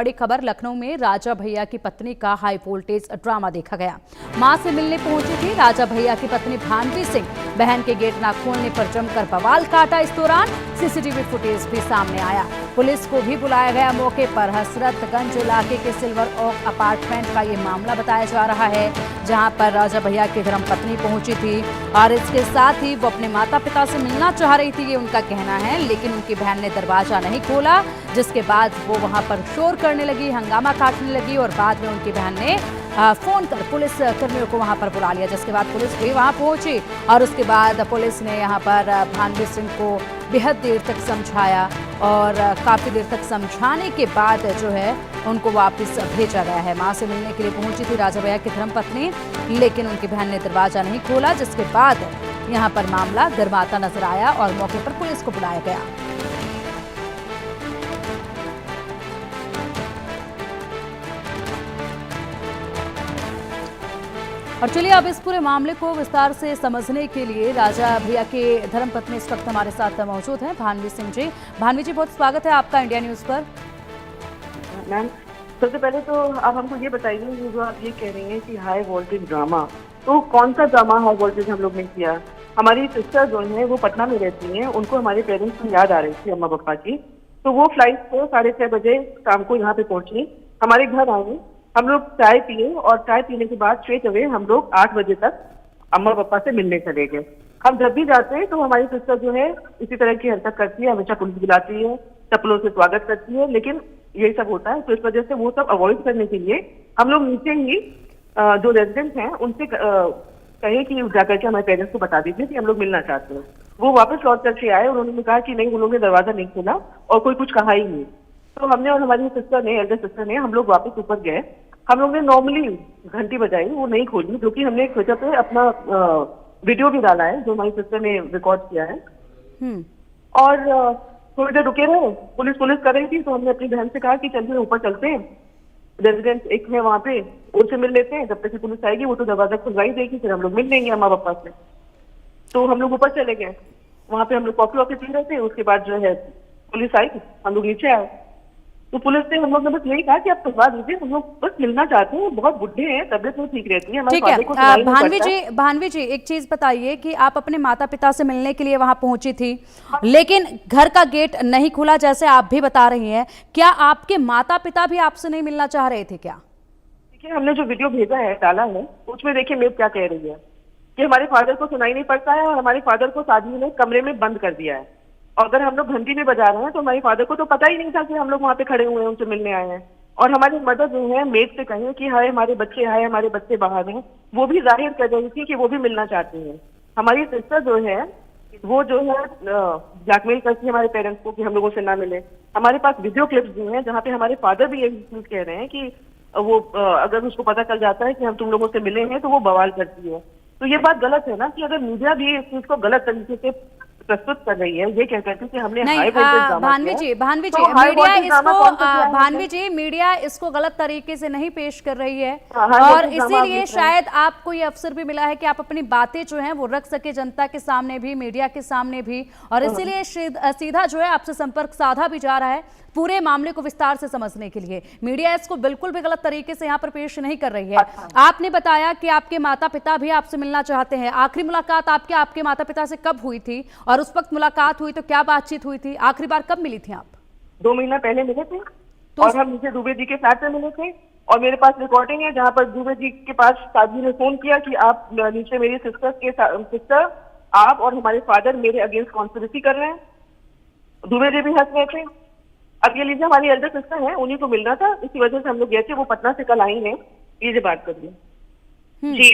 बड़ी खबर लखनऊ में राजा भैया की पत्नी का हाई वोल्टेज ड्रामा देखा गया। मां से मिलने पहुंची थी राजा भैया की पत्नी भानवी सिंह। बहन के गेट न खोलने पर जमकर बवाल काटा। इस दौरान सीसीटीवी फुटेज भी सामने आया। पुलिस को भी बुलाया गया। मौके पर हसरतगंज इलाके के सिल्वर ओक अपार्टमेंट का ये मामला बताया जा रहा है, जहां पर राजा भैया की धर्मपत्नी पहुंची थी और इसके साथ ही वो अपने माता पिता से मिलना चाह रही थी, ये उनका कहना है। लेकिन उनकी बहन ने दरवाजा नहीं खोला, जिसके बाद वो वहां पर शोर करने लगी, हंगामा काटने लगी और बाद में उनकी बहन ने फोन कर पुलिस कर्मियों को वहां पर बुला लिया, जिसके बाद पुलिस भी वहां पहुंची और उसके बाद पुलिस ने यहां पर भानवी सिंह को बेहद देर तक समझाया और काफी देर तक समझाने के बाद जो है उनको वापस भेजा गया है। मां से मिलने के लिए पहुंची थी राजा भैया की धर्मपत्नी, लेकिन उनकी बहन ने दरवाजा नहीं खोला, जिसके बाद यहां पर मामला गरमाता नजर आया और मौके पर पुलिस को बुलाया गया। और चलिए अब इस पूरे मामले को विस्तार से समझने के लिए राजा भैया के धर्मपत्नी इस वक्त हमारे साथ मौजूद हैं, भानवी सिंह जी। भानवी जी, बहुत स्वागत है आपका इंडिया न्यूज पर। मैम, सबसे पहले तो आप हमको ये बताइए, जो आप ये कह रही हैं कि हाई वोल्टेज ड्रामा, तो कौन सा ड्रामा हाई वोल्टेज हम लोग ने किया? हमारी सिस्टर जो है वो पटना में रहती हैं, उनको हमारे पेरेंट्स की याद आ रही थी, अम्मा पापा की, तो वो फ्लाइट को 6:30 बजे शाम को यहाँ पे पहुंची, हमारे घर आई, हम लोग चाय पिए और चाय पीने के बाद स्ट्रेट अवे हम लोग 8 बजे तक अम्मा पापा से मिलने चले गए। हम जब भी जाते हैं तो हमारी सिस्टर जो है इसी तरह की हरकत करती है, हमेशा पुलिस बुलाती है, चप्पलों से स्वागत करती है, लेकिन यही सब होता है। तो इस वजह से वो सब अवॉइड करने के लिए हम लोग नीचे ही जो रेजिडेंट्स हैं उनसे कहे कि जाकर के हमारे पेरेंट्स को बता दीजिए कि हम लोग मिलना चाहते हैं। वो वापस लौट करके आए, उन्होंने कहा कि नहीं, उन लोगों ने दरवाजा नहीं खोला और कोई कुछ कहा ही नहीं। तो हमने और हमारी सिस्टर ने, एल्डर सिस्टर ने, हम लोग वापस ऊपर गए। हम लोग ने नॉर्मली घंटी बजाई, वो नहीं खोली, जो कि हमने ट्विटर पे अपना वीडियो भी डाला है जो हमारी सिस्टर ने रिकॉर्ड किया है। और थोड़ी देर रुके रहे, पुलिस कर रही थी, तो हमने अपनी बहन से कहा कि चलिए ऊपर चलते हैं, रेजिडेंट एक है वहाँ पे, उनसे मिल लेते हैं, जब तक कि पुलिस आएगी वो तो दरवाजा खुलवाई देगी, फिर हम लोग मिल लेंगे अम्मा पापा से। तो हम लोग ऊपर चले गए, वहाँ पे हम लोग कॉफी वॉफी पी रहे थे। उसके बाद जो है पुलिस आई, हम लोग नीचे आए, तो पुलिस ने हम लोग ने बस यही कहा कि आप करवा दीजिए, हम लोग बस मिलना चाहते हैं, बहुत बुढ़े हैं, तबीयत नहीं ठीक रहती है। ठीक है भानवी जी, एक चीज बताइए कि आप अपने माता पिता से मिलने के लिए वहां पहुंची थी, लेकिन घर का गेट नहीं खुला जैसे आप भी बता रही हैं, क्या आपके माता पिता भी आपसे नहीं मिलना चाह रहे थे क्या? देखिए, हमने जो वीडियो भेजा है, डाला है, उसमें देखिए मेव क्या कह रही है कि हमारे फादर को सुनाई नहीं पड़ता है और हमारे फादर को शादी ने कमरे में बंद कर दिया है। और अगर हम लोग घंटी में बजा रहे हैं तो हमारे फादर को तो पता ही नहीं था कि हम लोग वहाँ पे खड़े हुए हैं, उनसे मिलने आए हैं। और हमारी मदर जो है मेड से कहें कि हाय हमारे बच्चे बाहर हैं, वो भी जाहिर कर रही थी कि वो भी मिलना चाहती हैं। हमारी सिस्टर जो है वो जो है ब्लैकमेल करती है हमारे पेरेंट्स को कि हम लोगों से ना मिले। हमारे पास वीडियो क्लिप्स भी हैं जहाँ पे हमारे फादर भी यही चीज कह रहे हैं कि वो अगर उसको पता चल जाता है कि हम तुम लोगों से मिले हैं तो वो बवाल करती है। तो ये बात गलत है ना कि अगर मीडिया भी इस चीज को गलत तरीके से प्रस्तुत कर रही है, ये कह करके कि हमने हाई वोल्टेज ड्रामा भानवी जी मीडिया इसको गलत तरीके से नहीं पेश कर रही है और इसीलिए शायद आपको ये अवसर भी मिला है कि आप अपनी बातें जो हैं वो रख सके जनता के सामने भी, मीडिया के सामने भी, और इसीलिए सीधा जो है आपसे संपर्क साधा भी जा रहा है पूरे मामले को विस्तार से समझने के लिए। मीडिया इसको बिल्कुल भी गलत तरीके से यहाँ पर पेश नहीं कर रही है। आपने बताया कि आपके माता पिता भी आपसे मिलना चाहते हैं। आखिरी मुलाकात आपके माता पिता से कब हुई थी और उस वक्त मुलाकात हुई तो क्या बातचीत हुई थी? आखिरी बार कब मिली थी आप? 2 महीना पहले मिले थे तो और हम नीचे दुबे जी के साथ में मिले थे और मेरे पास रिकॉर्डिंग है जहाँ पर दुबे जी के पास साजी ने फोन किया कि आप नीचे मेरी सिस्टर आप और हमारे फादर मेरे अगेंस्ट कॉन्स्पिरेसी कर रहे हैं। दुबे जी भी हंस रहे थे। अब ये लीजिए, हमारी एल्डर सिस्टर है, उन्हीं को मिलना था, इसी वजह से हम लोग गए थे। वो पटना से कल आई हैं, ये बात करिए जी।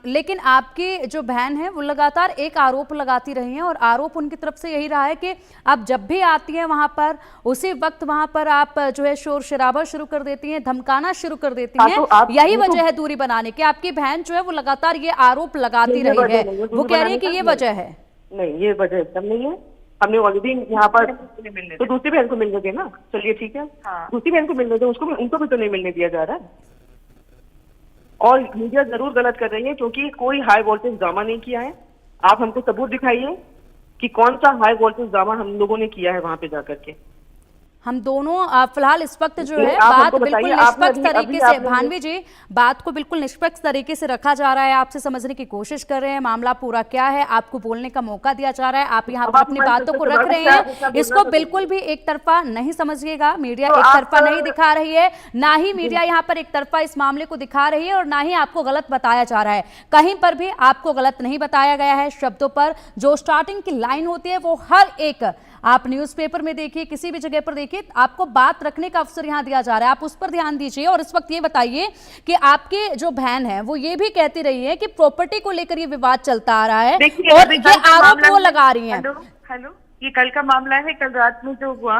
लेकिन आपकी जो बहन है वो लगातार एक आरोप लगाती रही हैं और आरोप उनकी तरफ से यही रहा है कि आप जब भी आती हैं वहां पर उसी वक्त वहां पर आप जो है शोर शराबा शुरू कर देती हैं, धमकाना शुरू कर देती हैं। यही वजह है दूरी बनाने की। आपकी बहन जो है वो लगातार ये आरोप लगाती रही है, वो कह रही है कि ये वजह है। नहीं, ये वजह एकदम नहीं है। हमने ऑलरेडी यहाँ पर तो दूसरी बहन को मिलने दें ना, चलिए ठीक है, दूसरी बहन को मिलने दें, उनको भी तो नहीं मिलने दिया जा रहा है। और मीडिया जरूर गलत कर रही है क्योंकि कोई हाई वोल्टेज ड्रामा नहीं किया है। आप हमको सबूत दिखाइए कि कौन सा हाई वोल्टेज ड्रामा हम लोगों ने किया है वहां पे जाकर के। हम दोनों फिलहाल इस वक्त जो है आप बात हमको बिल्कुल बताइए, निष्पक्ष आपने तरीके से, भानवी जी बात को बिल्कुल निष्पक्ष तरीके से रखा जा रहा है, आपसे समझने की कोशिश कर रहे हैं मामला पूरा क्या है, आपको बोलने का मौका दिया जा रहा है, आप यहाँ अब पर आप अपनी हमारे बातों सिस्टर को से रख बात रहे क्या हैं। बोलना इसको तो बिल्कुल बोलिए। भी एक तरफा नहीं समझिएगा, मीडिया तो एक आप तरफा नहीं दिखा रही है, ना ही मीडिया यहाँ पर एक तरफा इस मामले को दिखा रही है और ना ही आपको गलत बताया जा रहा है। कहीं पर भी आपको गलत नहीं बताया गया है। शब्दों पर जो स्टार्टिंग की लाइन होती है वो हर एक, आप न्यूज़पेपर में देखिए, किसी भी जगह पर देखिए, आपको बात रखने का अवसर यहां दिया जा रहा है, आप उस पर ध्यान दीजिए। और इस वक्त ये बताइए कि आपकी जो बहन है वो ये भी कहती रही है कि प्रॉपर्टी को लेकर ये विवाद चलता आ रहा है देखिए, और अभी ये कल का आरोप मामला वो है। लगा रही हैं। हेलो हेलो, ये कल का मामला है। कल रात में जो हुआ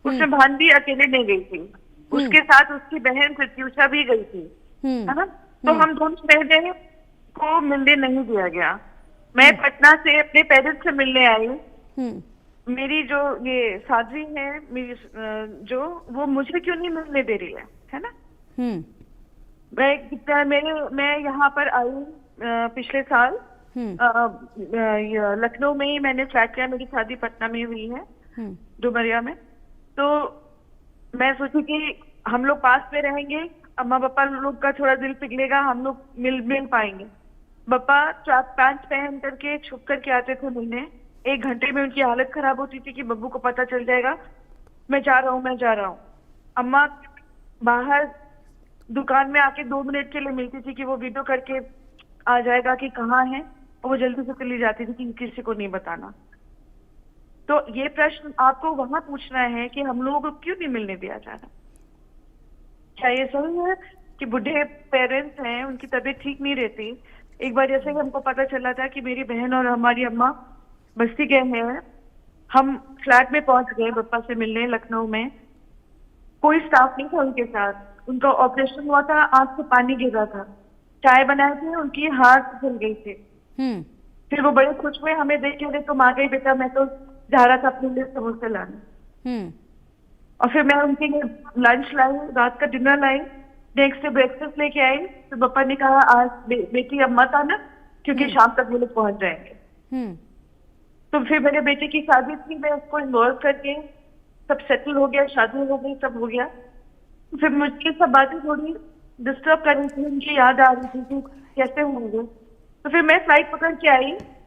उसमें भानवी अकेले नहीं गई थी, उसके साथ उसकी बहन प्रत्युषा भी गई थी, है ना। तो हम दोनों बहनें को मिलने नहीं दिया गया। मैं पटना से अपने पेरेंट्स से मिलने आई। मेरी जो ये साध्वी है, मेरी जो, वो मुझे क्यों नहीं मिलने दे रही है ना। मैं यहाँ पर आई पिछले साल लखनऊ में ही मैंने फ्लैट लिया। मेरी शादी पटना में हुई है, डुमरिया में। तो मैं सोची कि हम लोग पास में रहेंगे, अम्मा पापा लोग का थोड़ा दिल पिघलेगा, हम लोग मिल पाएंगे। पापा ट्रैक पैंट पहन करके छुप करके आते थे मिलने। 1 घंटे में उनकी हालत खराब होती थी कि बब्बू को पता चल जाएगा मैं जा रहा हूँ, मैं जा रहा हूँ। अम्मा बाहर दुकान में आके 2 मिनट के लिए मिलती थी कि वो वीडियो करके आ जाएगा कि कहाँ है, और वो जल्दी से चली जाती थी कि किसी को नहीं बताना। तो ये प्रश्न आपको वहां पूछना है कि हम लोगों को क्यों नहीं मिलने दिया जा रहा। क्या ये सही है कि बुढ़े पेरेंट्स हैं, उनकी तबीयत ठीक नहीं रहती। एक बार जैसे हमको पता चला था कि मेरी बहन और हमारी अम्मा बस्ती गए हैं, हम फ्लैट में पहुंच गए पापा से मिलने लखनऊ में। कोई स्टाफ नहीं था उनके साथ। उनका ऑपरेशन हुआ था, आंख से पानी गिर रहा था, चाय बनाए थे, उनकी हाथ जल गई थी। फिर वो बड़े खुश हुए हमें देख के, तुम आ गई बेटा, मैं तो जा रहा था अपने लिए समोसे लाने। और फिर मैं उनके लिए लंच लाई, रात का डिनर लाई, नेक्स्ट डे ब्रेकफास्ट लेके आई। तो पापा ने कहा आज बेटी अब मत आना क्योंकि शाम तक वो लोग पहुंच जाएंगे। तो फिर मेरे बेटे की शादी थी, मैं उसको इन्वॉल्व करके सब सेटल हो गया, शादी हो गई, सब हो गया। फिर मुझे सब बातें थोड़ी डिस्टर्ब कर रही थी, उनकी याद आ रही थी कि कैसे होंगे। तो फिर मैं फ्लाइट पकड़ के आई